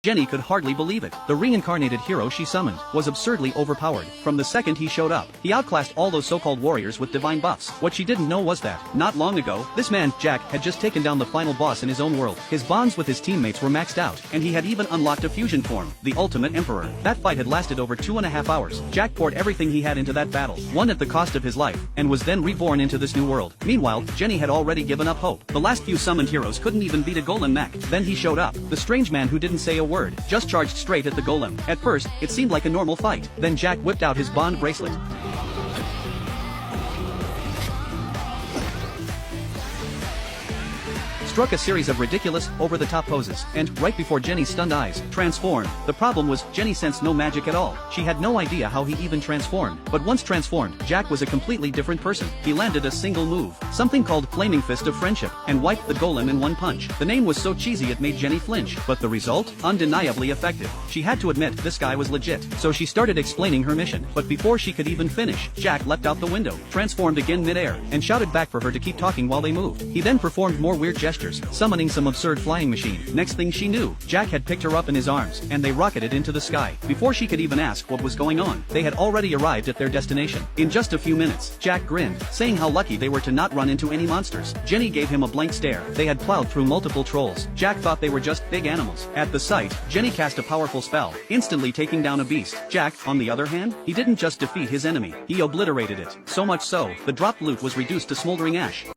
Jenny could hardly believe it. The reincarnated hero she summoned was absurdly overpowered. From the second he showed up, he outclassed all those so-called warriors with divine buffs. What she didn't know was that, not long ago, this man, Jack, had just taken down the final boss in his own world. His bonds with his teammates were maxed out, and he had even unlocked a fusion form, the Ultimate Emperor. That fight had lasted over 2.5 hours. Jack poured everything he had into that battle, won at the cost of his life, and was then reborn into this new world. Meanwhile, Jenny had already given up hope. The last few summoned heroes couldn't even beat a golem mech. Then he showed up, the strange man who didn't say a word, just charged straight at the golem. At first, it seemed like a normal fight. Then Jack whipped out his bond bracelet, struck a series of ridiculous, over-the-top poses, and, right before Jenny's stunned eyes, transformed. The problem was, Jenny sensed no magic at all. She had no idea how he even transformed. But once transformed, Jack was a completely different person. He landed a single move, something called Flaming Fist of Friendship, and wiped the golem in one punch. The name was so cheesy it made Jenny flinch. But the result? Undeniably effective. She had to admit this guy was legit. So she started explaining her mission. But before she could even finish, Jack leapt out the window, transformed again mid-air, and shouted back for her to keep talking while they moved. He then performed more weird gestures, summoning some absurd flying machine. Next thing she knew, Jack had picked her up in his arms, and they rocketed into the sky. Before she could even ask what was going on, they had already arrived at their destination. In just a few minutes, Jack grinned, saying how lucky they were to not run into any monsters. Jenny gave him a blank stare. They had plowed through multiple trolls. Jack thought they were just big animals. At the sight, Jenny cast a powerful spell, instantly taking down a beast. Jack, on the other hand, he didn't just defeat his enemy, he obliterated it. So much so, the dropped loot was reduced to smoldering ash.